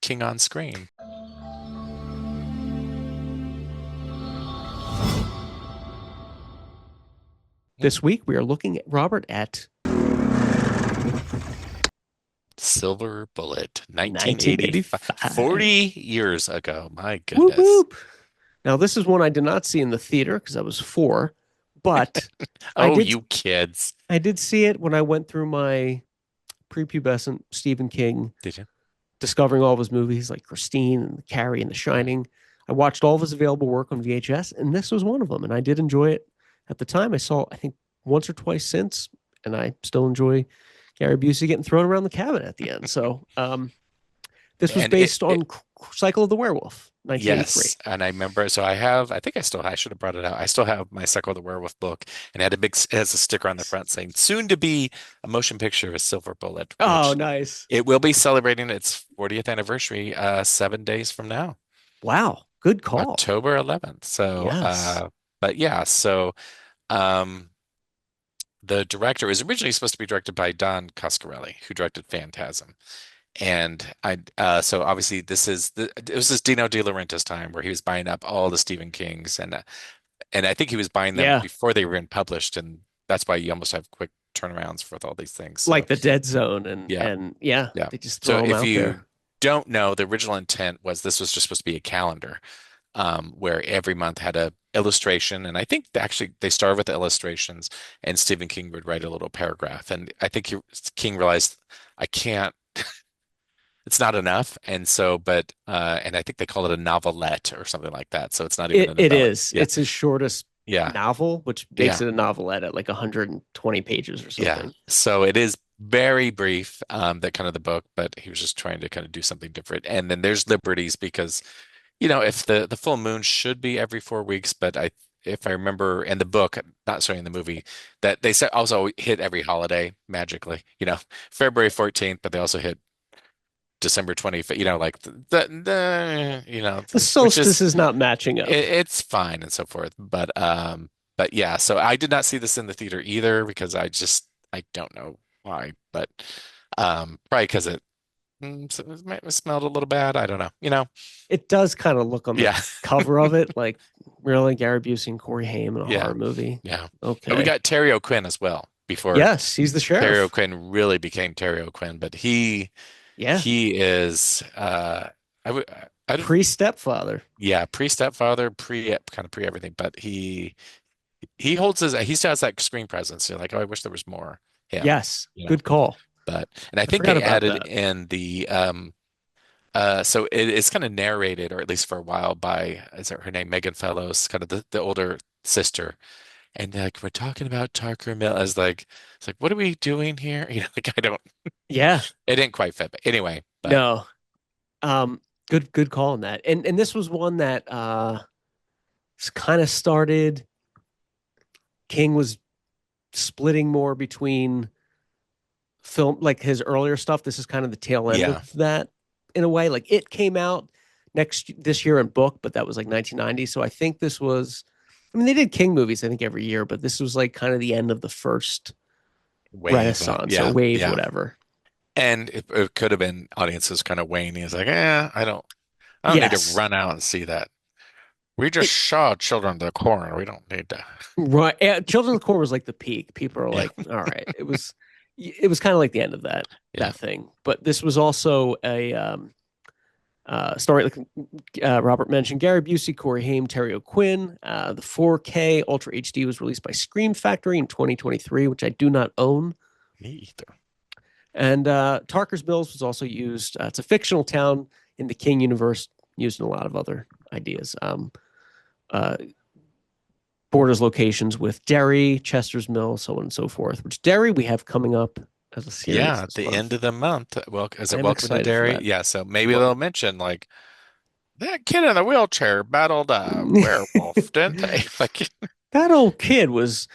King on screen. This week we are looking at Robert at Silver Bullet, 1985, 1985. 40 years ago. My Whoop goodness. whoop. Now this is one I did not see in the theater because I was four, but I Oh, did you kids. I did see it when I went through my prepubescent Stephen King, Did you? discovering all of his movies like Christine and Carrie and The Yeah. Shining. I watched all of his available work on VHS, and this was one of them. And I did enjoy it at the time. I saw, I think, once or twice since, and I still enjoy Gary Busey getting thrown around the cabin at the end. So this was And it, based it on Cycle of the Werewolf, 1983. yes, and I remember. So I think I should have brought it out. I still have my Sucker the Werewolf book, and it had it has a sticker on the front saying "Soon to be a motion picture of Silver Bullet," Oh, which nice. it will be celebrating its 40th anniversary 7 days from now, Wow. Good call. October 11th. So, Yes. but yeah, so um, the director is originally supposed to be directed by Don Coscarelli, who directed Phantasm. And so obviously it was this Dino De Laurentiis time where he was buying up all the Stephen Kings, and I think he was buying them Yeah. before they were been published, and that's why you almost have quick turnarounds with all these things. So Like the Dead Zone yeah, and yeah, yeah. they just So throw them if out there. you don't know, the original intent was this was just supposed to be a calendar, where every month had a illustration, and I think actually they started with the illustrations, and Stephen King would write a little paragraph, and I think King realized I can't. It's not enough. And so, but and I think they call it a novelette or something like that. So it's not even It a it novella. is. Yeah. It's his shortest Yeah. novel, which makes Yeah. it a novelette at like 120 pages or Yeah. something. So it is very brief, that kind of the book, but he was just trying to kind of do something different. And then there's liberties because, if the full moon should be every 4 weeks, but if I remember in the book, not showing the movie, that they said also hit every holiday magically, February 14th, but they also hit December 25th, like The which is solstice is not matching up. it's fine and so forth. But yeah, so I did not see this in the theater either because I don't know why, but probably because it might have smelled a little bad. I don't know. It does kind of look on the Yeah, cover of it like really Gary Busey and Corey Haim in a yeah, horror movie. yeah. But we Okay. got Terry O'Quinn as well before Yes, he's the Terry sheriff. O'Quinn really became Terry O'Quinn, but Yeah. he is I would I don't Pre-stepfather. yeah, pre-stepfather, kind of pre everything, but he holds he still has that screen presence. You're like, oh, I wish there was more him, Yes. you know. Good call. And I I think forgot they about added that. in the so it's kind of narrated, or at least for a while, by is that her name, Megan Fellows, kind of the older sister. And like we're talking about Tarker Mill as like it's like, what are we doing here? Like I don't Yeah. it didn't quite fit. But anyway, but No. Um, good call on that. And this was one that kind of started. King was splitting more between film, like his earlier stuff. This is kind of the tail end yeah. of that in a way. Like it came out this year in book, but that was like 1990. So I think this was. I mean, they did King movies, I think, every year, but this was like kind of the end of the first Wave. Renaissance or Yeah, wave, yeah. whatever. And it could have been audiences kind of waning. It's like, I don't need to Yes. run out and see that. We just It, saw Children of the Corn. We don't need to. right. Children of the Corn was like the peak. People are Yeah, like, all right. It was kind of like the end of yeah, that thing. But this was also a story like Robert mentioned. Gary Busey, Corey Haim, Terry O'Quinn. The 4K Ultra HD was released by Scream Factory in 2023, which I do not own. me either. And Tarker's Mills was also used. It's a fictional town in the King universe, used in a lot of other ideas. Uh, Borders locations with Derry, Chester's Mill, so on and so forth. Which Derry we have coming up as a series Yeah, at this the end month. of the month. Well, is it I'm Welcome to excited for Derry? that. Yeah, so maybe Well, they'll mention like that kid in the wheelchair battled a werewolf, didn't they? Like, that old kid was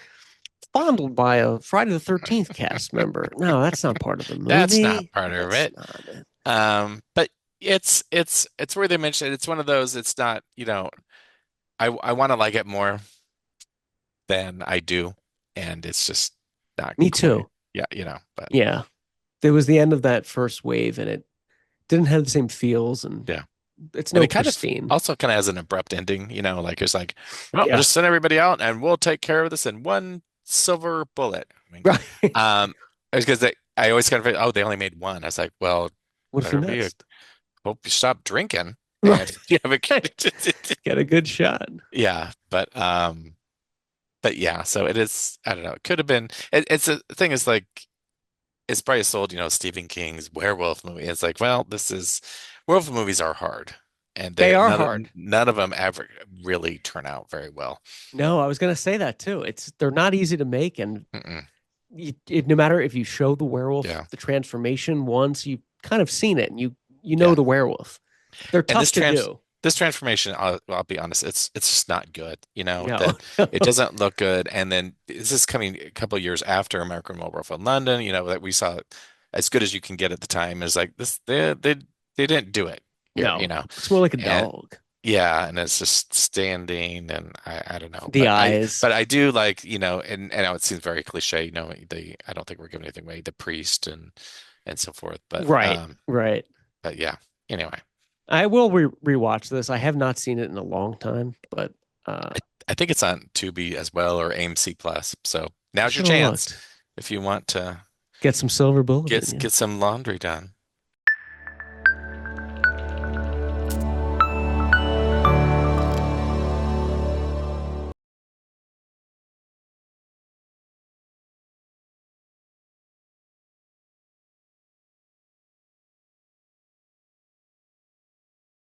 fondled by a Friday the 13th cast member. No, that's not part of the that's not movie. part of That's it. not it. But it's where they mention it. It's one of those. It's not. I want to like it more than I do, and it's just not Me quite. too. Yeah, but Yeah. There was the end of that first wave, and it didn't have the same feels, and Yeah. it's And no it kind of pristine. also kind of has an abrupt ending, like it's like, well, we'll Yeah. just send everybody out and we'll take care of this in one silver bullet. I mean, Right. um, it's because I always kind of, oh, they only made one. I was like, well, What if you better be a, missed? hope you stop drinking and Right. you have a, Get a good shot. yeah, but yeah, so it is, I don't know, it could have been, it's a thing is like, it's probably sold, Stephen King's werewolf movie. It's like, well, werewolf movies are hard, and They they are none of hard. none of them ever really turn out very well. No, I was gonna say that too. They're not easy to make, and Mm-mm. no matter if you show the werewolf Yeah, the transformation once, you've kind of seen it, and you know yeah. the werewolf. They're And tough to do. this transformation, I'll be honest, it's just not good. No, That it doesn't look good. And then this is coming a couple of years after American Werewolf in London. That we saw as good as you can get at the time. Is like this they didn't do it here. no, it's more like a And dog. yeah, and it's just standing, and I don't know, The eyes. but I do like, and I know it seems very cliche, I don't think we're giving anything away, the priest and so forth, Right, right. but yeah, anyway, I will rewatch this. I have not seen it in a long time, but I, I think it's on Tubi as well or AMC Plus. So I now's your should have chance looked. if you want to Get some silver bullet in you. get some laundry done.